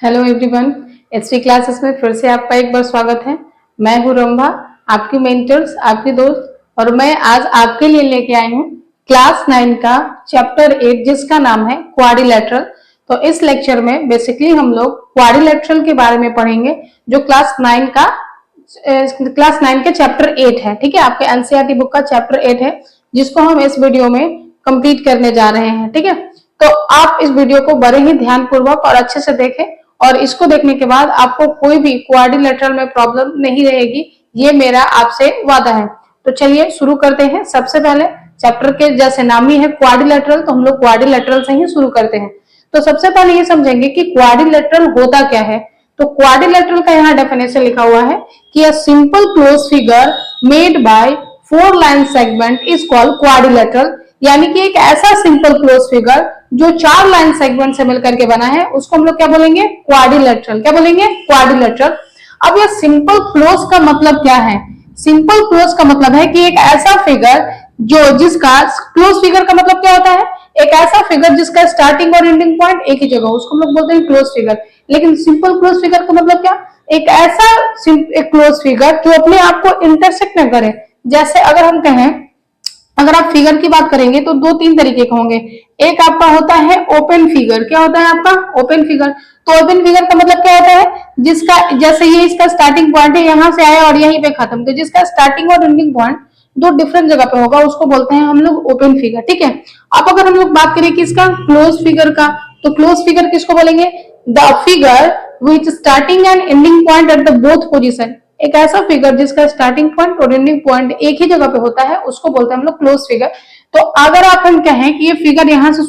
Hello everyone, HD classes में फिर से आपका एक बार स्वागत है। मैं हूँ रंभा, आपकी मेंटर्स, आपकी दोस्त, और मैं आज आपके लिए लेके आई हूँ क्लास 9 का चैप्टर 8 जिसका नाम है क्वाड्रिलेटरल। तो इस लेक्चर में बेसिकली हम लोग क्वाड्रिलेटरल के बारे में पढ़ेंगे जो क्लास 9 के चैप्टर 8 है। ठीक है, आपके एनसीईआरटी बुक का चैप्टर 8 है जिसको हम इस वीडियो में कंप्लीट करने जा रहे हैं। ठीक है, तो आप इस वीडियो को बड़े ही ध्यानपूर्वक और अच्छे से देखें और इसको देखने के बाद आपको कोई भी क्वाड्रिलेटरल में प्रॉब्लम नहीं रहेगी, ये मेरा आपसे वादा है। तो चलिए शुरू करते हैं। सबसे पहले चैप्टर के जैसे नाम ही है क्वाड्रिलेटरल, तो हम लोग क्वाड्रिलेटरल से ही शुरू करते हैं। तो सबसे पहले ये समझेंगे कि क्वाड्रिलेटरल होता क्या है। तो क्वाड्रिलेटरल का यहाँ डेफिनेशन लिखा हुआ है कि a simple close figure made by 4 line segment is called quadrilateral, यानी कि एक ऐसा सिंपल क्लोज फिगर जो 4 लाइन सेगमेंट से मिलकर के बना है उसको हम लोग क्या बोलेंगे, क्वाड्रिलेटरल। क्या बोलेंगे, क्वाड्रिलेटरल। अब ये सिंपल क्लोज का मतलब क्या है? सिंपल क्लोज का मतलब है कि एक ऐसा फिगर जिसका क्लोज फिगर का मतलब क्या होता है, एक ऐसा फिगर जिसका स्टार्टिंग और एंडिंग पॉइंट एक ही जगह, उसको हम लोग बोलते हैं क्लोज फिगर। लेकिन सिंपल क्लोज फिगर का मतलब क्या, एक ऐसा एक क्लोज फिगर जो अपने आप को इंटरसेक्ट न करे। जैसे अगर हम कहें, अगर आप फिगर की बात करेंगे तो 2-3 तरीके के होंगे। एक आपका होता है ओपन फिगर। क्या होता है आपका ओपन फिगर? तो ओपन फिगर का मतलब क्या होता है, जिसका जैसे ये इसका स्टार्टिंग पॉइंट है, यहां से आया और यहीं पे खत्म, तो जिसका स्टार्टिंग और एंडिंग पॉइंट दो डिफरेंट जगह पे होगा उसको बोलते हैं हम लोग ओपन फिगर। ठीक है, अब अगर हम लोग बात करें कि इसका क्लोज फिगर का, तो क्लोज फिगर किसको बोलेंगे, the figure which starting and ending point at the both position. एक ऐसा फिगर जिसका स्टार्टिंग पॉइंट और एंडिंग पॉइंट एक ही जगह पे होता है उसको बोलते हैं हम लोग क्लोज फिगर। तो अगर आप हम कहें कि ये फिगर यहाँ से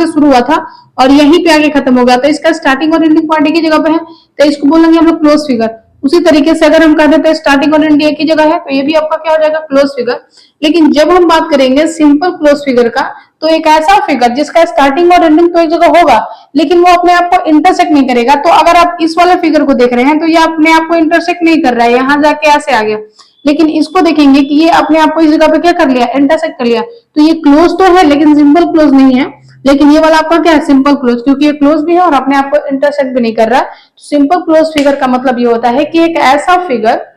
शुरू हुआ था और यहीं पे आगे खत्म हो गया, तो इसका स्टार्टिंग और एंडिंग पॉइंट एक ही जगह पे है, तो इसको बोलेंगे हम लोग क्लोज फिगर। उसी तरीके से अगर हम कह देते हैं स्टार्टिंग और एंडिंग एक ही जगह है, तो ये भी आपका क्या हो जाएगा, क्लोज फिगर। लेकिन जब हम बात करेंगे सिंपल क्लोज फिगर का, तो एक ऐसा फिगर जिसका स्टार्टिंग और एंडिंग तो एक जगह होगा लेकिन वो अपने आप को इंटरसेक्ट नहीं करेगा। तो अगर आप इस वाले फिगर को देख रहे हैं तो ये अपने आप को इंटरसेक्ट नहीं कर रहा है, यहाँ जाके ऐसे आ गया। लेकिन इसको देखेंगे कि ये अपने आप को इस जगह पे क्या कर लिया, इंटरसेक्ट कर लिया। तो ये क्लोज तो है लेकिन सिंपल क्लोज नहीं है। लेकिन ये वाला आपका क्या है, सिंपल क्लोज, क्योंकि ये क्लोज भी है और अपने आप को इंटरसेक्ट भी नहीं कर रहा। तो सिंपल क्लोज फिगर का मतलब ये होता है कि एक ऐसा फिगर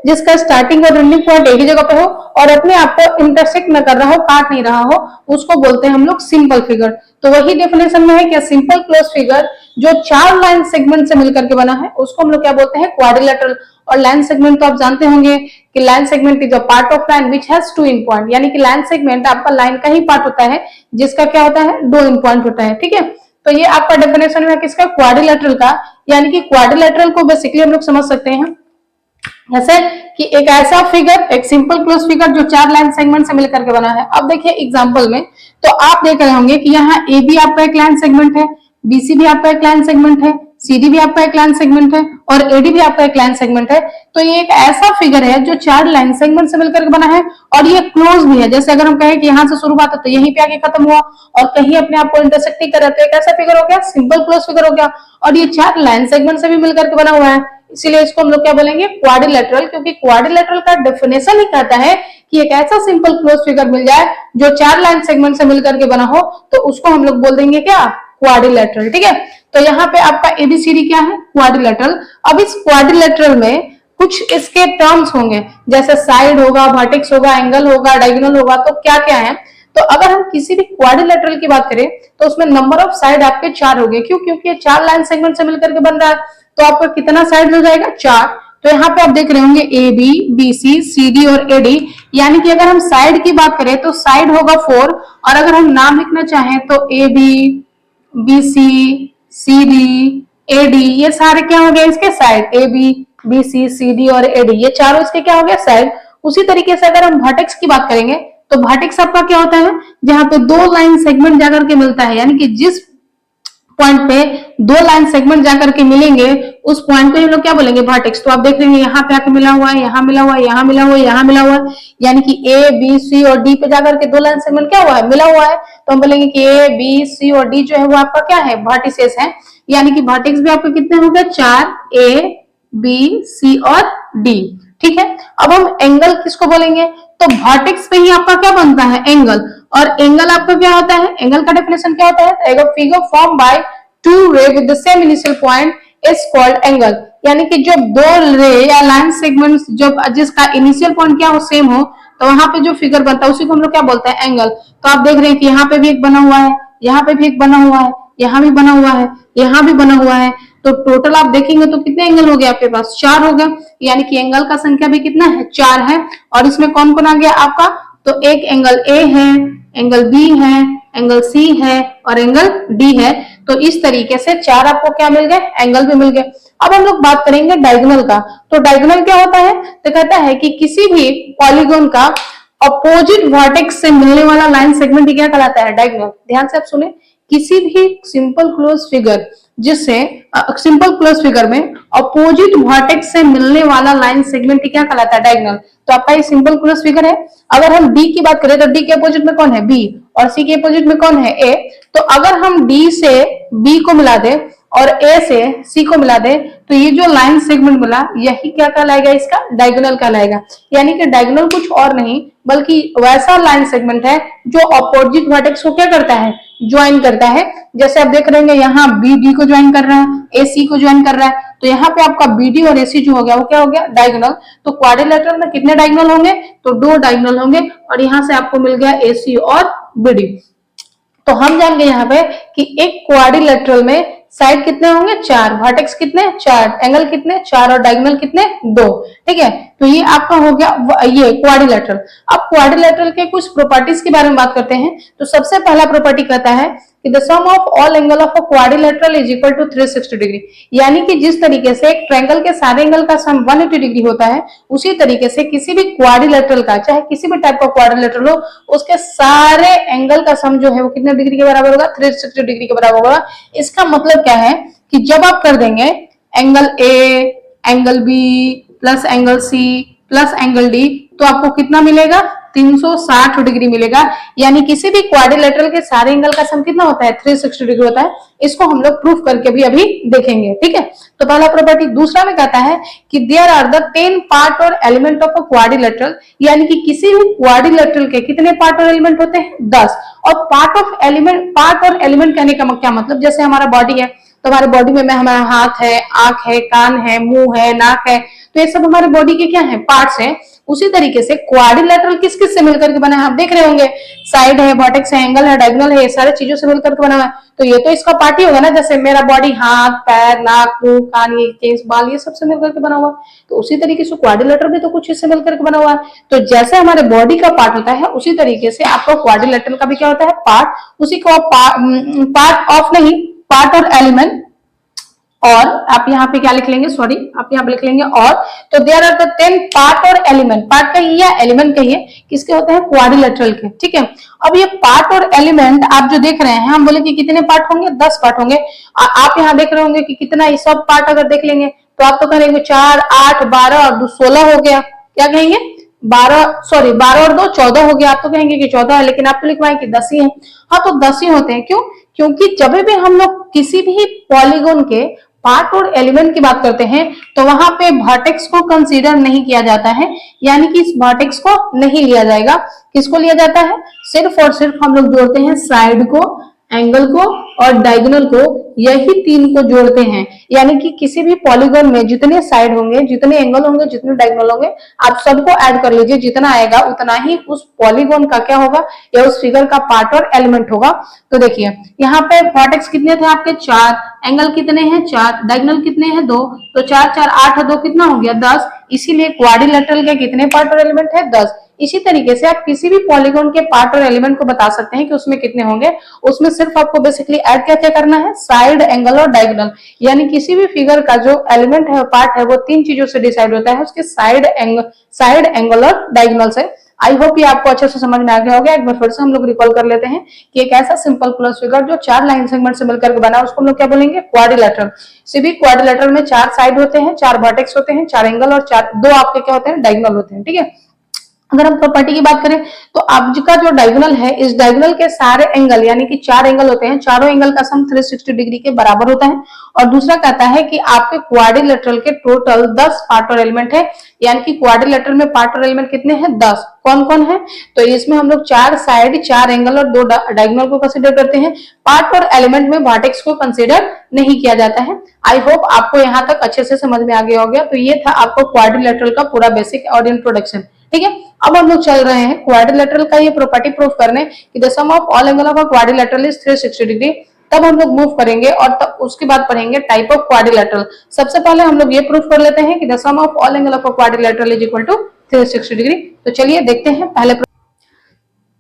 जिसका स्टार्टिंग और एंडिंग पॉइंट एक ही जगह पे हो और अपने आप को इंटरसेक्ट न कर रहा हो, काट नहीं रहा हो, उसको बोलते हैं हम लोग सिंपल फिगर। तो वही डेफिनेशन में है कि सिंपल क्लोज फिगर जो 4 लाइन सेगमेंट से मिलकर के बना है उसको हम लोग क्या बोलते हैं, क्वाड्रिलेटरल। और लाइन सेगमेंट तो आप जानते होंगे कि line segment is a part of line which has 2 in point, यानी कि लाइन सेगमेंट आपका लाइन का ही पार्ट होता है जिसका क्या होता है, 2 इन पॉइंट होता है। ठीक है, तो ये आपका डेफिनेशन है किसका, क्वाड्रिलेटरल का। यानी कि क्वाड्रिलेटरल को बेसिकली हम लोग समझ सकते हैं जैसे कि एक ऐसा फिगर, एक सिंपल क्लोज फिगर जो 4 लाइन सेगमेंट से मिलकर के बना है। अब देखिए एग्जांपल में, तो आप देख रहे होंगे कि यहाँ ए बी आपका एक लाइन सेगमेंट है, बीसी भी आपका एक लाइन सेगमेंट है, सीडी भी आपका एक लाइन सेगमेंट है और एडी भी आपका एक लाइन सेगमेंट है। तो ये एक ऐसा फिगर है जो 4 लाइन सेगमेंट से मिलकर के बना है और ये क्लोज भी है। जैसे अगर हम कहें कि यहाँ से शुरुआत है तो यहीं पे आके खत्म हुआ और कहीं अपने आप को इंटरसेक्ट नहीं कर रहा, तो एक ऐसा फिगर हो गया, सिंपल क्लोज फिगर हो गया। और ये 4 लाइन सेगमेंट से भी मिलकर के बना हुआ है, इसीलिए इसको हम लोग क्या बोलेंगे, क्वाड्रिलेटरल। क्योंकि क्वाड्रिलेटरल का डेफिनेशन ही कहता है कि एक ऐसा सिंपल क्लोज फिगर मिल जाए जो 4 लाइन सेगमेंट से मिलकर के बना हो, तो उसको हम लोग बोल देंगे क्या, क्वाड्रिलेटरल। ठीक है, तो यहाँ पे आपका एबीसीडी क्या है, क्वाड्रिलेटरल। अब इस क्वाड्रिलेटरल में कुछ इसके टर्म्स होंगे, जैसे साइड होगा, वर्टेक्स होगा, एंगल होगा, डायगोनल होगा। तो क्या क्या है, तो अगर हम किसी भी क्वाड्रिलेटरल की बात करें तो उसमें नंबर ऑफ साइड आपके 4 हो गए। क्यों? क्योंकि ये 4 लाइन सेगमेंट से मिलकर के बन रहा है, तो आपका कितना साइड हो जाएगा, 4। तो यहाँ पे आप देख रहे होंगे A B, B C, C D और एडी। यानी कि अगर हम साइड की बात करें तो साइड होगा 4, और अगर हम नाम लिखना चाहें तो A B, B C, C D, A D, ये सारे क्या हो गए इसके side, A B, B C, C D और ए डी, ये चारों इसके क्या हो गया, साइड। उसी तरीके से अगर हम वर्टेक्स की बात करेंगे तो वर्टेक्स आपका क्या होता है, जहां पे 2 लाइन सेगमेंट जाकर के मिलता है, यानी कि जिस पॉइंट पे 2 लाइन सेगमेंट जाकर के मिलेंगे उस पॉइंट को हम लोग क्या बोलेंगे, वर्टेक्स। तो आप देख रहे हैं यहाँ पे आके मिला हुआ है, यहाँ मिला हुआ है, यहाँ मिला हुआ है, यहाँ मिला हुआ है, यानी कि ए बी सी और डी पे जाकर के 2 लाइन सेगमेंट क्या हुआ है, मिला हुआ है। तो हम बोलेंगे कि ए बी सी और डी जो है वो आपका क्या है, वर्टिसेस है। यानी कि वर्टेक्स भी आपके कितने हो गए, 4, ए बी सी और डी। ठीक है, अब हम एंगल किसको बोलेंगे, तो वर्टेक्स पे ही आपका क्या बनता है, एंगल। और एंगल आपका क्या होता है, एंगल का डेफिनेशन क्या होता है, फिगर फॉर्म बाय 2 टू रे with the same initial point is called angle. यानी कि जब दो रे या लाइन सेगमेंट्स जब जिसका इनिशियल पॉइंट क्या हो सेम हो तो वहां पे जो फिगर बनता है उसी को हम लोग क्या बोलते हैं एंगल। तो आप देख रहे हैं कि यहाँ पे भी एक बना हुआ है, यहाँ पे भी एक बना हुआ है, यहाँ भी बना हुआ है, यहाँ भी बना हुआ है। तो टोटल आप देखेंगे तो कितने एंगल हो गए आपके पास, 4 हो गए। यानी कि एंगल का संख्या भी कितना है, 4 है। और इसमें कौन कौन आ गया आपका, तो एक एंगल ए है, एंगल बी है, एंगल सी है और एंगल डी है। तो इस तरीके से 4 आपको क्या मिल गए, एंगल भी मिल गए। अब हम लोग बात करेंगे डायगोनल का। तो डायगोनल क्या होता है, तो कहता है कि किसी भी पॉलीगॉन का अपोजिट वर्टेक्स से मिलने वाला लाइन सेगमेंट क्या कहलाता है, डायगोनल। ध्यान से आप सुने, किसी भी सिंपल क्लोज फिगर जिससे सिंपल क्लोज फिगर में अपोजिट वर्टेक्स से मिलने वाला लाइन सेगमेंट क्या कहलाता है, डायगोनल। तो आपका ये सिंपल क्लोज फिगर है। अगर हम डी की बात करें तो डी के अपोजिट में कौन है, बी, और सी के अपोजिट में कौन है, ए। तो अगर हम डी से बी को मिला दे और ए से सी को मिला दे तो ये जो लाइन सेगमेंट मिला यही क्या कहलाएगा, इसका डायगोनल कहलाएगा। यानी कि डायगोनल कुछ और नहीं बल्कि वैसा लाइन सेगमेंट है जो अपोजिट वर्टेक्स को क्या करता है, ज्वाइन करता है। जैसे आप देख रहे हैं यहाँ बी डी को ज्वाइन कर रहा है, ए सी को ज्वाइन कर रहा है। तो यहाँ पे आपका बी डी और ए सी जो हो गया वो क्या हो गया, डायगोनल। तो क्वाड्रिलेटरल में कितने डायगोनल होंगे, तो 2 डायगोनल होंगे। और यहाँ से आपको मिल गया ए सी और बी डी। तो हम जान गए यहाँ पे कि एक क्वाड्रिलेटरल में साइड कितने होंगे, 4, वर्टेक्स कितने, 4, एंगल कितने, 4 और डायगोनल कितने, 2। ठीक है, तो ये आपका हो गया ये क्वाड्रिलेटरल। अब क्वाड्रिलेटरल के कुछ प्रॉपर्टीज के बारे में बात करते हैं। तो सबसे पहला प्रॉपर्टी कहता है कि the sum of all angle of a quadrilateral is equal to 360 degree. यानी कि जिस तरीके से एक ट्रायंगल के सारे एंगल का सम 180 डिग्री होता है उसी तरीके से किसी भी क्वाड्रिलेटरल का, चाहे किसी भी टाइप का क्वाड्रिलेटरल हो, उसके सारे एंगल का सम जो है वो कितने डिग्री के बराबर होगा, 360 डिग्री के बराबर होगा। इसका मतलब क्या है कि जब आप कर देंगे angle A, angle B plus angle C plus angle D तो आपको कितना मिलेगा, 360 डिग्री मिलेगा। यानी किसी भी क्वाड्रिलेटरल के सारे एंगल का सम कितना होता है, 360 डिग्री होता है। इसको हम लोग प्रूफ करके भी अभी देखेंगे। ठीक है, तो पहला प्रॉपर्टी। दूसरा में कहता है कि देयर आर द 10 पार्ट और एलिमेंट ऑफ अ क्वाड्रिलेटरल। यानी कि किसी भी क्वाड्रिलेटरल के कितने पार्ट और एलिमेंट होते हैं, 10। और पार्ट और एलिमेंट कहने का क्या मतलब, जैसे हमारा बॉडी है तो हमारे बॉडी में हमारा हाथ है, आंख है, कान है, मुंह है, नाक है, तो ये सब हमारे बॉडी के क्या है, पार्ट्स हैं। उसी तरीके से क्वाड्रिलेटरल किस किस से मिलकर के बना है, आप देख रहे होंगे, साइड है, वर्टेक्स है, एंगल है, डायगोनल है, ये सारे चीजों से मिलकर के बना हुआ है। तो ये तो इसका पार्ट ही होगा ना, जैसे मेरा बॉडी हाथ, पैर, नाक, मुंह, कान, ये केस, बाल, ये सब से मिलकर के बना हुआ है। तो उसी तरीके से क्वाड्रिलेटरल भी तो कुछ इससे मिलकर के बना हुआ है। तो जैसे हमारे बॉडी का पार्ट होता है उसी तरीके से आपका क्वाड्रिलेटरल का भी क्या होता है, पार्ट। उसी को पार्ट ऑफ नहीं, पार्ट और एलिमेंट। और आप यहाँ पे क्या लिख लेंगे, सॉरी आप यहाँ पे लिख लेंगे और। तो देयर आर द 10 पार्ट और एलिमेंट, पार्ट कहिए या एलिमेंट कहिए, किसके होते हैं, क्वाड्रिलेटरल के। ठीक है, अब ये पार्ट और एलिमेंट आप जो देख रहे हैं, हम बोले कि कितने पार्ट होंगे, 10 पार्ट होंगे। आप यहाँ देख रहे होंगे कि कितना, ये सब पार्ट अगर देख लेंगे तो आप तो कहेंगे 4, 8, 12 और 2 16 हो गया। क्या कहेंगे, 12 और 2 14 हो गया। आप तो कहेंगे कि 14 है, लेकिन आप तो लिखवाएं कि 10 ही है। हाँ, तो 10 ही होते हैं। क्यों, क्योंकि जब भी हम लोग किसी भी पॉलीगॉन के पार्ट और एलिमेंट की बात करते हैं तो वहां पे वर्टेक्स को कंसीडर नहीं किया जाता है। यानी कि इस वर्टेक्स को नहीं लिया जाएगा। किसको लिया जाता है, सिर्फ और सिर्फ हम लोग जोड़ते हैं साइड को, एंगल को और डायगोनल को, यही 3 को जोड़ते हैं। यानी कि किसी भी पॉलीगॉन में जितने साइड होंगे, जितने एंगल होंगे, जितने डायगोनल होंगे, आप सबको ऐड कर लीजिए। जितना आएगा उतना ही उस पॉलीगॉन का क्या होगा, या उस फिगर का पार्ट और एलिमेंट होगा। तो देखिए यहाँ पे वर्टेक्स कितने थे आपके, 4, एंगल कितने हैं, 4, डायगोनल कितने हैं, 2। तो 4 4 8 और 2 कितना हो गया, 10। इसीलिए क्वाड्रिलेटरल के कितने पार्ट और एलिमेंट है, 10। इसी तरीके से आप किसी भी पॉलीगॉन के पार्ट और एलिमेंट को बता सकते हैं कि उसमें कितने होंगे। उसमें सिर्फ आपको बेसिकली ऐड क्या क्या करना है, साइड, एंगल और डायगोनल। यानी किसी भी फिगर का जो एलिमेंट है, पार्ट है, वो 3 चीजों से डिसाइड होता है, उसके साइड, एंगल और डायगोनल से। आई होप ये आपको अच्छे से समझ में आ गया होगा। एक बार फिर से हम लोग रिकॉल कर लेते हैं कि एक ऐसा सिंपल क्लोज फिगर जो 4 लाइन सेगमेंट से मिलकर के बना है उसको हम लोग क्या बोलेंगे, क्वाड्रिलेटरल। भी क्वाड्रिलेटरल में 4 साइड होते हैं, 4 वर्टेक्स होते हैं, 4 एंगल और 2 आपके क्या होते हैं, डायगोनल होते हैं। ठीक है, अगर हम प्रॉपर्टी की बात करें तो आपका जो डायगोनल है, इस डायगोनल के सारे एंगल यानी कि 4 एंगल होते हैं, चारों एंगल का सम 360 डिग्री के बराबर होता है। और दूसरा कहता है कि आपके क्वाड्रिलेटरल के टोटल 10 पार्ट और एलिमेंट है, यानी कि क्वाड्रिलेटरल में पार्ट और एलिमेंट कितने हैं? 10। कौन कौन है? तो इसमें हम लोग 4 साइड, 4 एंगल और 2 डायगोनल को कंसीडर करते हैं। पार्ट और एलिमेंट में वर्टेक्स को कंसीडर नहीं किया जाता है। आई होप आपको यहाँ तक अच्छे से समझ में आ गया होगा। तो ये था आपको क्वाड्रिलेटरल का पूरा बेसिक और इंट्रोडक्शन। ठीक है, अब हम लोग चल रहे हैं क्वाड्रिलेटरल का ये प्रॉपर्टी प्रूफ करने कि the sum of all angle of a quadrilateral is 360 degree. तब हम लोग मूव करेंगे और तब उसके बाद पढ़ेंगे टाइप ऑफ क्वाड्रिलेटरल। सबसे पहले हम लोग ये प्रूफ कर लेते हैं कि the sum of all angle of a quadrilateral is equal to 360 degree. तो चलिए देखते हैं पहले।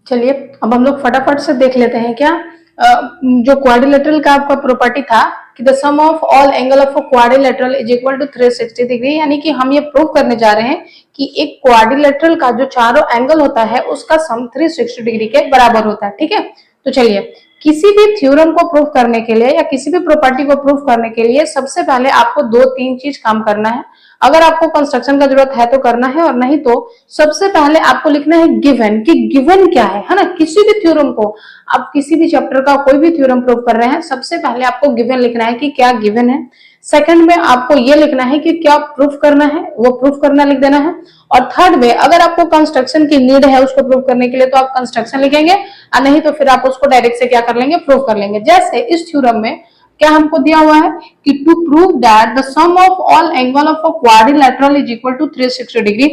चलिए अब हम लोग फटाफट से देख लेते हैं क्या जो क्वाड्रिलेटरल का आपका प्रॉपर्टी था कि the sum of all angle of a quadrilateral is equal to 360 degree, यानी कि हम ये प्रूव करने जा रहे हैं कि एक क्वाड्रिलेटरल का जो चारों एंगल होता है उसका सम 360 डिग्री के बराबर होता है। ठीक है, तो चलिए किसी भी थ्योरम को प्रूव करने के लिए या किसी भी प्रॉपर्टी को प्रूव करने के लिए सबसे पहले आपको 2-3 चीज काम करना है। अगर आपको कंस्ट्रक्शन का जरूरत है तो करना है, और नहीं तो सबसे पहले आपको लिखना है गिवन, कि गिवन क्या है ना। किसी भी थ्योरम को, आप किसी भी चैप्टर का कोई भी थ्योरम प्रूव कर रहे हैं, सबसे पहले आपको गिवन लिखना है कि क्या गिवन है। सेकंड में आपको ये लिखना है कि क्या प्रूफ करना है, वो प्रूफ करना लिख देना है। और थर्ड में अगर आपको कंस्ट्रक्शन की नीड है उसको प्रूफ करने के लिए तो आप कंस्ट्रक्शन लिखेंगे, और नहीं तो फिर आप उसको डायरेक्ट से क्या कर लेंगे, प्रूफ कर लेंगे। जैसे इस थ्योरम में क्या हमको दिया हुआ है कि to prove that the sum of all angle of a quadrilateral is equal to 360 degree,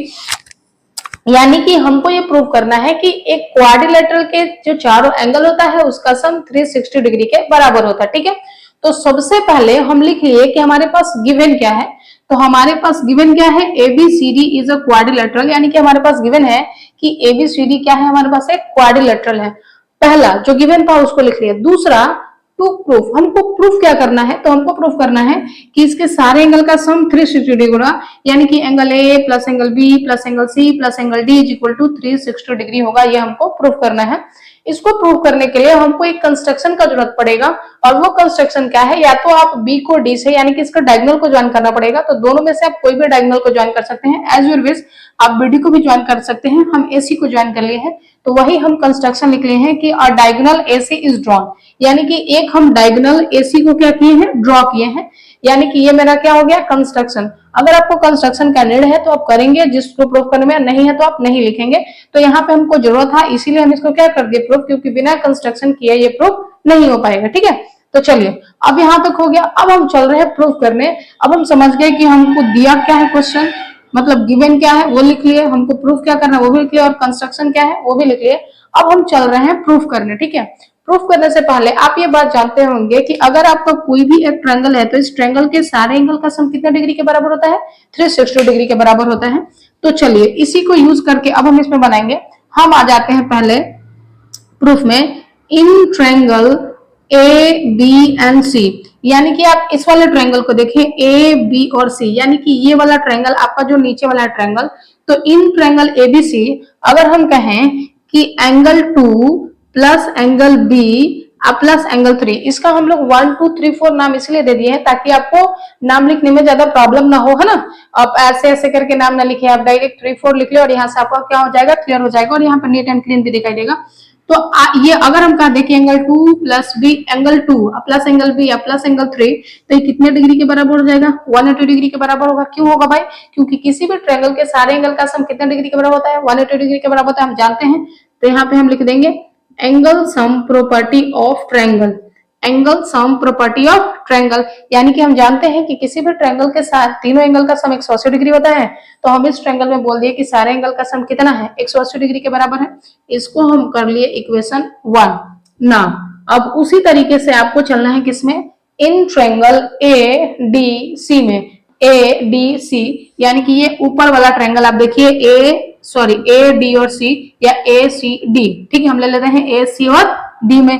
यानी कि हमको ये प्रूव करना है कि एक क्वाड्रिलेटरल के जो चारों एंगल होता है उसका सम 360 डिग्री के बराबर होता है। ठीक है, तो सबसे पहले हम लिख लिए कि हमारे पास गिवन क्या है। तो हमारे पास गिवन क्या है, ABCD इज अ क्वाड्रिलेटरल, यानी कि हमारे पास गिवन है कि ABCD क्या है, हमारे पास एक क्वाड्रिलेटरल है। पहला जो गिवन था उसको लिख लिया। दूसरा टू प्रूफ, हमको प्रूफ क्या करना है, तो हमको प्रूफ करना है कि इसके सारे एंगल का सम 360 डिग्री होगा, यानी कि angle A plus angle B plus angle C plus angle D is equal to 360 degree होगा। ये हमको प्रूफ करना है। इसको प्रूव करने के लिए हमको एक कंस्ट्रक्शन का जरूरत पड़ेगा, और वो कंस्ट्रक्शन क्या है, या तो आप B को D से यानी कि इसका डायगोनल को ज्वाइन करना पड़ेगा। तो दोनों में से आप कोई भी डायगोनल को ज्वाइन कर सकते हैं, एज यूर विश। आप BD को भी ज्वाइन कर सकते हैं, हम AC को ज्वाइन कर लिए हैं। तो वही हम कंस्ट्रक्शन लिख लिए हैं कि अ डायगोनल AC इज ड्रॉन, यानी कि एक हम डायगोनल AC को क्या किए हैं, ड्रॉ किए हैं। यानी कि ये मेरा क्या हो गया, कंस्ट्रक्शन। अगर आपको कंस्ट्रक्शन का नीड है तो आप करेंगे, जिसको प्रूव करने में नहीं है तो आप नहीं लिखेंगे। तो यहाँ पे हमको जरूरत था, इसीलिए हम इसको क्या कर दिए, प्रूफ, क्योंकि बिना कंस्ट्रक्शन किए ये प्रूफ नहीं हो पाएगा। ठीक है, तो चलिए अब यहाँ तक हो गया। अब हम चल रहे हैं प्रूफ करने। अब हम समझ गए कि हमको दिया क्या है क्वेश्चन, मतलब गिवन क्या है वो लिख लिए, हमको प्रूफ क्या करना है वो भी लिख लिया, और कंस्ट्रक्शन क्या है वो भी लिख लिए। अब हम चल रहे हैं प्रूफ करने। ठीक है, प्रूफ करने से पहले आप ये बात जानते होंगे कि अगर आपका कोई भी एक ट्रायंगल है तो इस ट्रायंगल के सारे एंगल का सम कितने डिग्री के बराबर होता है, 360 डिग्री के बराबर होता है। तो चलिए इसी को यूज करके अब हम इसमें बनाएंगे। हम आ जाते हैं पहले प्रूफ में। इन ट्रायंगल ABC, यानी कि आप इस वाले ट्रायंगल को देखें AB और C, यानी कि ये वाला ट्रायंगल आपका जो नीचे वाला ट्रायंगल। तो इन ट्रायंगल ABC अगर हम कहें कि angle 2 plus angle B plus angle 3, इसका हम लोग 1 2 3 4 नाम इसलिए दे दिए हैं ताकि आपको नाम लिखने में ज्यादा प्रॉब्लम ना हो, है ना। आप ऐसे ऐसे करके नाम ना लिखे, आप डायरेक्ट 3 4 लिख ले और यहाँ से आपका क्या हो जाएगा, क्लियर हो जाएगा, और यहाँ पर नीट एंड क्लीन भी दिखाई देगा। तो ये अगर हम कहा देखिए angle 2 plus B angle 2 plus angle B plus angle 3, तो ये कितने डिग्री के बराबर हो जाएगा, 180 डिग्री के बराबर होगा। क्यों होगा भाई, क्योंकि किसी भी ट्रायंगल के सारे एंगल का सम कितने डिग्री के बराबर होता है, 180 डिग्री के बराबर होता है, हम जानते हैं। तो यहाँ पे हम लिख देंगे angle sum property of triangle, angle sum property of triangle, यानी कि हम जानते हैं कि किसी भी ट्रायंगल के साथ तीनों एंगल का सम 180 डिग्री होता है। तो हम इस ट्रायंगल में बोल दिए कि सारे एंगल का सम कितना है, 180 डिग्री के बराबर है। इसको हम कर लिए इक्वेशन 1 ना। अब उसी तरीके से आपको चलना है किसमें, इन ट्रायंगल ADC में, ADC यानी कि ये ऊपर वाला ट्रायंगल आप देखिए AD और C या ACD, ठीक है, हम ले लेते हैं AC और D में।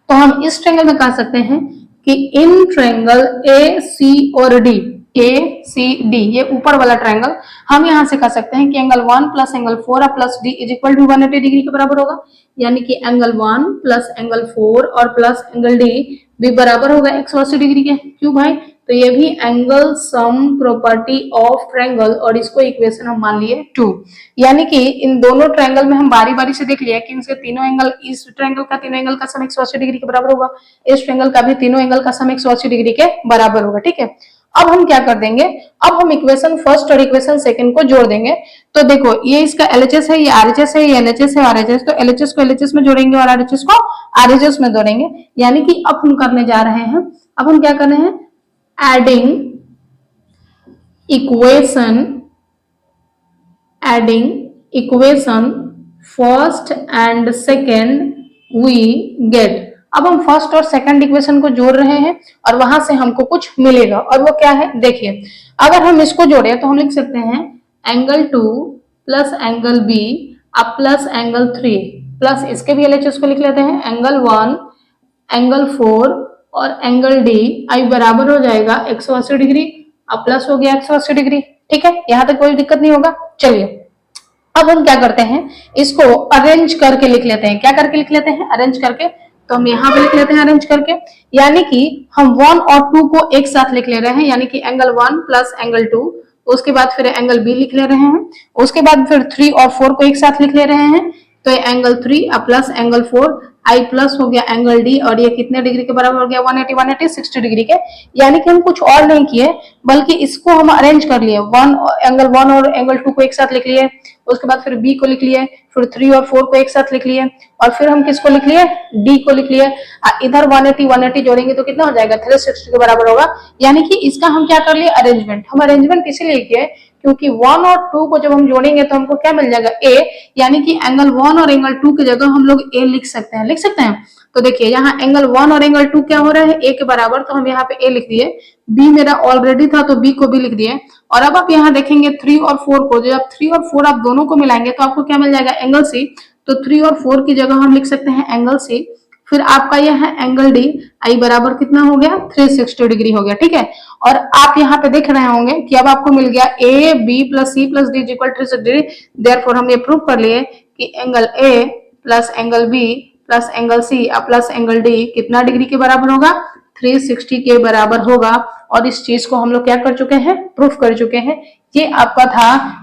तो हम इस ट्रायंगल में कह सकते हैं कि इन ट्रायंगल AC और D, ACD ये ऊपर वाला ट्रायंगल, हम यहां से कह सकते हैं कि angle 1 plus angle 4 plus D is equal to 180 degree के बराबर होगा। यानी कि एंगल 1 प्लस एंगल 4 और प्लस एंगल D भी बराबर होगा 180 डिग्री के। क्यों भाई, तो ये भी angle sum property of triangle, और इसको इक्वेशन हम मान लिए 2। यानी कि इन दोनों ट्रायंगल में हम बारी बारी से देख लिया कि इनके तीनों एंगल, इस ट्रायंगल का तीनों एंगल का सम 180 डिग्री के बराबर होगा, इस ट्रायंगल का भी तीनों एंगल का सम 180 डिग्री के बराबर होगा। ठीक है, अब हम क्या कर देंगे, अब हम इक्वेशन फर्स्ट और इक्वेशन सेकंड को जोड़ देंगे। तो देखो ये इसका एलएचएस है, ये आरएचएस है, ये एलएचएस है आरएचएस, तो एलएचएस को एलएचएस में जोड़ेंगे और आरएचएस को आरएचएस में जोड़ेंगे। यानी कि अब हम करने जा रहे हैं, अब हम क्या कर रहे हैं, adding equation first and second we get. अब हम फर्स्ट और सेकंड इक्वेशन को जोड़ रहे हैं और वहां से हमको कुछ मिलेगा, और वो क्या है देखिए, अगर हम इसको जोड़े तो हम लिख सकते हैं एंगल 2 प्लस एंगल बी अब प्लस एंगल 3 प्लस इसके भी एलएचएस को लिख लेते हैं एंगल 1 एंगल 4 और एंगल डी आई बराबर हो जाएगा 180 डिग्री, अब प्लस हो गया 180 डिग्री। ठीक है, यहां तक कोई दिक्कत नहीं होगा। चलिए अब हम क्या करते हैं, इसको अरेंज करके लिख लेते हैं। क्या करके लिख लेते हैं, अरेंज करके। तो हम यहाँ पे लिख लेते हैं अरेंज करके, यानी कि हम 1 और 2 को एक साथ लिख ले रहे हैं, यानी कि एंगल 1 प्लस एंगल 2, उसके बाद फिर एंगल बी लिख ले रहे हैं, उसके बाद फिर 3 और 4 को एक साथ लिख ले रहे हैं, तो ये एंगल 3 प्लस एंगल 4 आई प्लस हो गया एंगल डी, और ये कितने डिग्री के बराबर हो गया 180 60 डिग्री के। यानी कि हम कुछ और नहीं किए बल्कि इसको हम अरेंज कर लिए, एंगल 1 और एंगल 2 को एक साथ लिख लिए, उसके बाद फिर बी को लिख लिए, फिर 3 और 4 को एक साथ लिख लिए, और फिर हम किसको लिख लिए, डी को लिख लिए। इधर 180 जोड़ेंगे तो कितना हो जाएगा 360 के बराबर होगा। यानी कि इसका हम क्या कर लिए, अरेंजमेंट। हम अरेंजमेंट इसीलिए किए क्योंकि 1 और 2 को जब हम जोड़ेंगे तो हमको क्या मिल जाएगा ए, यानी कि एंगल 1 और एंगल 2 की जगह हम लोग ए लिख सकते हैं। तो देखिए यहाँ एंगल 1 और एंगल 2 क्या हो रहा है, ए के बराबर, तो हम यहाँ पे ए लिख दिए, बी मेरा ऑलरेडी था तो बी को भी लिख दिए, और अब आप यहाँ देखेंगे 3 और 4 को, जब 3 और 4 आप दोनों को मिलाएंगे तो आपको क्या मिल जाएगा, एंगल सी। तो 3 और 4 की जगह हम लिख सकते हैं एंगल सी, फिर आपका यह है एंगल डी आई बराबर कितना हो गया 360 डिग्री हो गया। ठीक है, और आप यहाँ पे देख रहे होंगे कि अब आपको मिल गया A B plus C plus D equal 360 degree. Therefore हम ये प्रूव कर लिए कि angle A plus angle B plus angle C plus angle D कितना डिग्री के बराबर होगा, 360 के बराबर होगा। और इस चीज को हम लोग क्या कर चुके हैं, प्रूफ कर चुके हैं। ये आपका था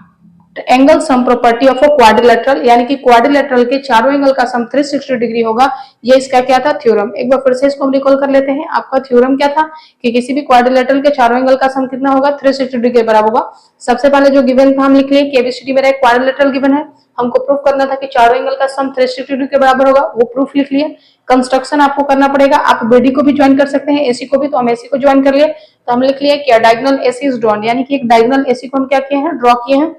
angle sum property of a quadrilateral, यानी कि क्वाड्रिलेटरल के चारों एंगल का सम 360 डिग्री होगा। ये इसका क्या था, थ्योरम। एक बार फिर से इसको हम रिकॉल कर लेते हैं। आपका थ्योरम क्या था कि किसी भी क्वाड्रिलेटरल के चारों एंगल का सम कितना होगा, 360 डिग्री के बराबर होगा। सबसे पहले जो गिवन था हम लिख लिए कि एबीसीडी मेरा एक क्वाड्रिलेटरल गिवन है, हमको प्रूफ करना था कि चारों एंगल का सम 360 डिग्री के बराबर होगा, वो प्रूफ लिख लिए। कंस्ट्रक्शन आपको करना पड़ेगा, आप बीडी को भी ज्वाइन कर सकते हैं, एसी को भी, तो हम एसी को ज्वाइन कर लिए। तो हम लिख लिए कि डायगोनल एसी इज ड्रॉन, यानी कि एक डायगोनल एसी को हम क्या किए हैं, ड्रॉ किए हैं।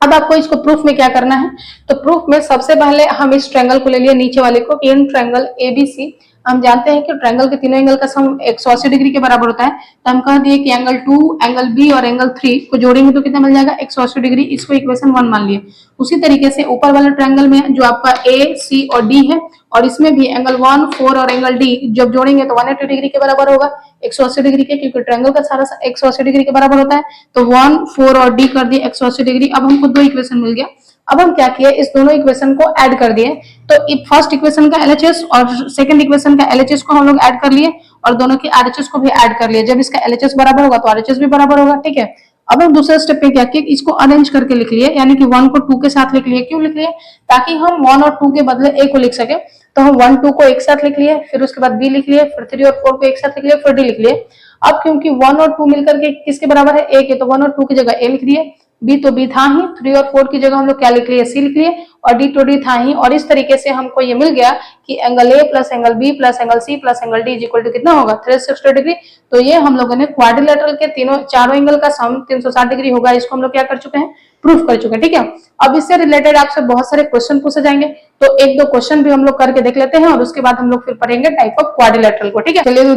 अब आपको इसको प्रूफ में क्या करना है, तो प्रूफ में सबसे पहले हम इस ट्रायंगल को ले लिए नीचे वाले को, इन ट्रायंगल एबीसी। हम जानते हैं कि ट्रायंगल के तीनों एंगल का सम 180 डिग्री के बराबर होता है, तो हम कह दिए कि एंगल 2 एंगल बी और एंगल 3 को जोड़ेंगे तो कितना मिल जाएगा 180 डिग्री। इसको इक्वेशन 1 मान लिए। उसी तरीके से ऊपर वाले ट्रायंगल में जो आपका ए सी और डी है, और इसमें भी एंगल 1 4 और एंगल डी जब जोड़ेंगे तो 180 डिग्री के बराबर होगा 180 डिग्री के, क्योंकि ट्रायंगल का सारा 180 डिग्री के बराबर होता है। तो 1 4 और डी कर दिए 180 डिग्री। अब हमको दो इक्वेशन मिल गया। अब हम क्या किए, इस दोनों इक्वेशन को ऐड कर दिए। तो फर्स्ट इक्वेशन का एलएचएस और सेकंड इक्वेशन का एलएचएस को हम लोग ऐड कर लिए, और दोनों की आरएचएस को भी ऐड कर लिए। जब इसका एलएचएस बराबर होगा तो आरएचएस भी बराबर होगा। ठीक है, अब हम दूसरे स्टेप पे क्या किए, इसको अरेंज करके लिख लिए, यानी कि 1 को 2 के साथ लिख लिए। क्यों लिख लिए, ताकि हम 1 और 2 के बदले a को लिख सके। तो हम 1 2 को एक साथ लिख लिए, फिर उसके बाद b लिख लिए, फिर 3 और 4 को एक साथ लिख लिए, फिर d लिख लिए। अब क्योंकि 1 और 2 मिलकर के किसके बराबर है, a के, तो 1 और 2 की जगह a लिख दिए, b तो b था ही, 3 और 4 की जगह हम लोग क्या लिख लिए, c लिख लिए, और d तो d था ही। और इस तरीके से हमको ये मिल गया कि angle a plus angle b plus angle c plus angle d equal to कितना होगा 360 डिग्री। तो ये हम लोगों ने क्वाड्रिलेटरल के चारों एंगल का सम 360 डिग्री होगा, इसको हम लोग क्या कर चुके हैं, प्रूफ कर चुके हैं। ठीक है, अब इससे रिलेटेड आपसे बहुत सारे क्वेश्चन पूछे जाएंगे, तो एक दो क्वेश्चन भी हम लोग करके देख लेते हैं, और उसके बाद हम लोग फिर पढ़ेंगे टाइप ऑफ क्वाड्रिलेटरल को। ठीक है, चलिए तो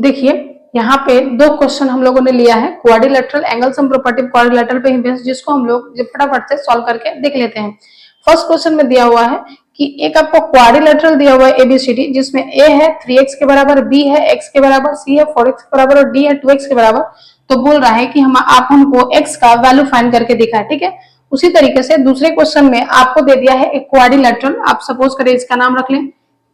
देखिए यहाँ पे दो क्वेश्चन हम लोगों ने लिया है quadrilateral angle sum property quadrilateral पे बेस्ड, जिसको हम लोग फटाफट से सॉल्व करके देख लेते हैं। फर्स्ट क्वेश्चन में दिया हुआ है कि एक आपको क्वाड्रिलेटरल दिया हुआ है एबीसीडी, जिसमें ए है 3x के बराबर, बी है x के बराबर, सी है 4x के बराबर और डी है 2x के बराबर। तो बोल रहा है कि आप हमको x का वैल्यू फाइंड करके दिखाए। ठीक है, उसी तरीके से दूसरे क्वेश्चन में आपको दे दिया है एक क्वाड्रिलेटरल, आप सपोज करें इसका नाम रख लें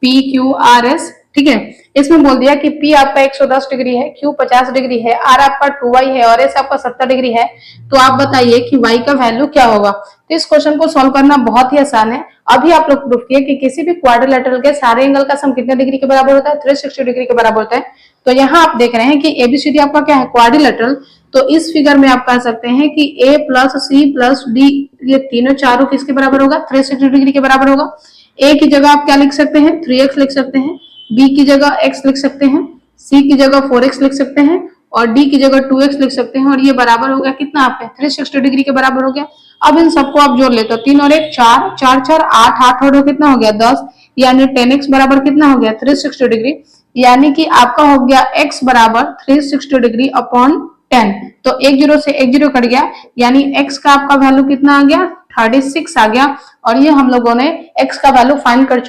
PQRS। ठीक है। इसमें बोल दिया कि P आपका 110 डिग्री है, Q 50 डिग्री है, R आपका 2y है और S आपका 70 डिग्री है। तो आप बताइए कि y का वैल्यू क्या होगा। तो इस क्वेश्चन को सॉल्व करना बहुत ही आसान है। अभी आप लोग प्रूफ किए कि किसी भी क्वाड्रिलेटरल के सारे एंगल का सम कितने डिग्री के बराबर होता है, 360 डिग्री के बराबर होता है। तो यहाँ आप देख रहे हैं कि एबीसीडी आपका क्या है, क्वाड्रिलेटरल। तो इस फिगर में आप कह सकते हैं कि A plus C plus D, ये तीनों चारों किसके बराबर होगा, 360 डिग्री के बराबर होगा। A की जगह आप क्या लिख सकते हैं, 3x लिख सकते हैं, B की जगह x लिख सकते हैं, C की जगह 4x लिख सकते हैं और D की जगह 2x लिख सकते हैं। और ये बराबर हो गया कितना, आपका 360 डिग्री के बराबर हो गया। अब इन सबको आप जोड़ लेते हो, 3 और 1 4, 4 4 8, 8 और 2 कितना हो गया 10, यानी 10x बराबर कितना हो गया 360 डिग्री। यानी कि आपका हो गया x बराबर 360 डिग्री अपॉन 10। तो एक जीरो से एक जीरो कट गया, यानी x का आपका वैल्यू कितना आ गया 36 आ गया। और ये हम लोगों ने x का वैल्यू फाइंड कर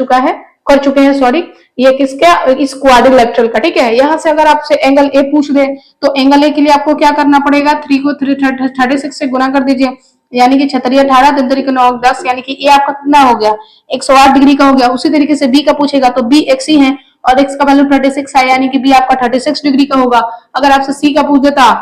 चुके हैं सॉरी, ये किसका, इस क्वाड्रिलेटरल का। ठीक है, यहाँ से अगर आपसे एंगल ए पूछ दे तो एंगल ए के लिए आपको क्या करना पड़ेगा, 3 को 36 से गुना कर दीजिए, यानी कि 36 18 3 3 9 10, यानी कि ए आपका कितना हो गया 108 डिग्री का हो गया। उसी तरीके से बी का पूछेगा तो बी एक्स ही है और एक्स का वैल्यू 36 है, यानी कि बी आपका 36 डिग्री का होगा। अगर आपसे सी का पूछ देता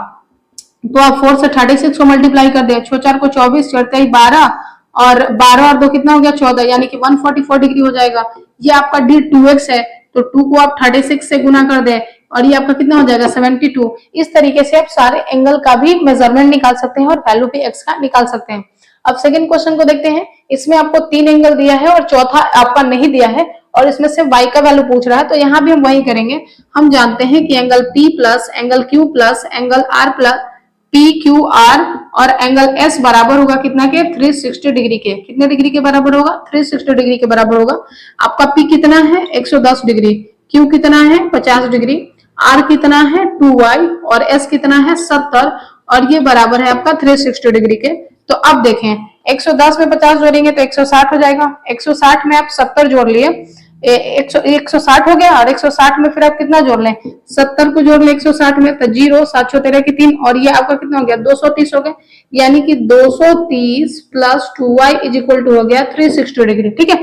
तो आप 4 से 36 को मल्टीप्लाई कर दे, 6 4 को 24, 4 3 12 और 12 और 2 कितना हो गया 14, यानी कि 144 डिग्री हो जाएगा। ये आपका डी 2x है, तो 2 को आप 36 से गुना कर दे और ये आपका कितना हो जाएगा 72। इस तरीके से आप सारे एंगल का भी मेजरमेंट निकाल सकते हैं और वैल्यू भी एक्स का निकाल सकते हैं। अब सेकंड क्वेश्चन को देखते हैं। इसमें आपको 3 एंगल दिया है और चौथा आपका नहीं दिया है और इसमें से y का वैल्यू पूछ रहा है। तो यहाँ भी हम वही करेंगे। हम जानते हैं कि angle P plus angle Q plus angle R plus PQR और एंगल S बराबर होगा कितना के 360 डिग्री के। कितने डिग्री के बराबर होगा, 360 डिग्री के बराबर होगा। आपका P कितना है 110 डिग्री, Q कितना है 50 डिग्री, R कितना है 2y और S कितना है 70 और ये बराबर है आपका 360 डिग्री के। तो अब देखें 110 में 50 जोड़ेंगे तो 160 हो जाएगा, 160 में आप 70 जोड़ लिए, 160 हो गया और 160 में फिर आप कितना जोड़ लें 70 को जोड़ लें 160 में, तो 0 7 13 की 3 और ये आपका कितना हो गया 230 हो गया, यानी कि 230 plus 2y is equal to हो गया 360 डिग्री। ठीक है,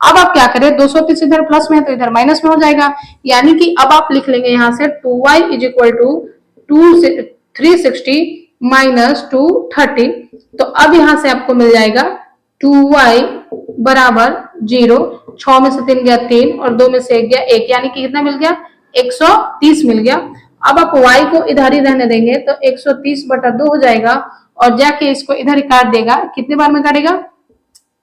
अब आप क्या करें 230 इधर प्लस में है तो इधर माइनस में हो जाएगा, यानी कि अब आप लिख लेंगे यहां से 2y is equal to 360 minus 230। तो अब यहां से आपको मिल जाएगा 2y बराबर 0, 6 में से 3 गया 3 और 2 में से 1 गया 1, यानी कि कितना मिल गया 130 मिल गया। अब आप y को इधर ही रहने देंगे तो 130 बटा 2 हो जाएगा और जाके इसको इधर ही काट देगा। कितने बार में काटेगा,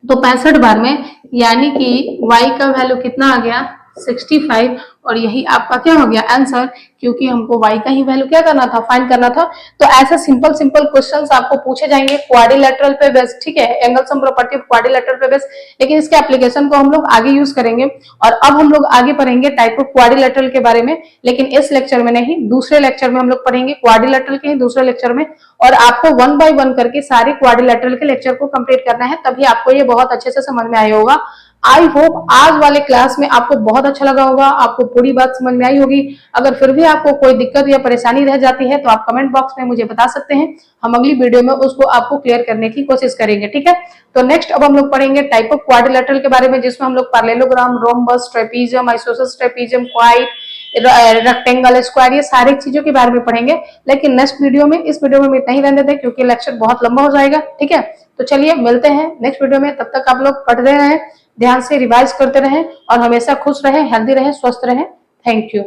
तो 65 बार में, यानी कि y का वैल्यू कितना आ गया 65 और यही आपका क्या हो गया आंसर, क्योंकि हमको y का ही वैल्यू क्या करना था, फाइंड करना था। तो ऐसे सिंपल सिंपल क्वेश्चंस आपको पूछे जाएंगे क्वाड्रिलेटरल पे बेस्ड। ठीक है, angle sum property of quadrilateral पे बेस्ड, लेकिन इसके एप्लीकेशन को हम लोग आगे यूज करेंगे। और अब हम लोग आगे पढ़ेंगे टाइप ऑफ क्वाड्रिलेटरल के बारे में, लेकिन इस लेक्चर में नहीं, दूसरे लेक्चर में हम लोग पढ़ेंगे क्वाड्रिलेटरल के ही दूसरे लेक्चर में। और आपको 1 बाय 1 करके सारे क्वाड्रिलेटरल के लेक्चर को कंप्लीट करना है, तभी आपको ये बहुत अच्छे से समझ में आया होगा। आई होप आज वाले क्लास में आपको बहुत अच्छा लगा होगा, आपको पूरी बात समझ में आई होगी। अगर फिर भी आपको कोई दिक्कत या परेशानी रह जाती है तो आप कमेंट बॉक्स में मुझे बता सकते हैं, हम अगली वीडियो में उसको आपको क्लियर करने की कोशिश करेंगे। ठीक है, तो नेक्स्ट अब हम लोग पढ़ेंगे टाइप ऑफ क्वाड्रिलेटरल के बारे में, जिसमें हम लोग parallelogram, rhombus, trapezium, isosceles trapezium, quad, rectangle, square, ये सारी चीजों के बारे में पढ़ेंगे। लेकिन नेक्स्ट वीडियो में, इस वीडियो में इतना ही रहने देते क्योंकि लेक्चर बहुत लंबा हो जाएगा। ठीक है, तो चलिए मिलते हैं नेक्स्ट वीडियो में, तब तक आप लोग पढ़ते रहें, ध्यान से रिवाइज करते रहें और हमेशा खुश रहें, हेल्दी रहें, स्वस्थ रहें। Thank you.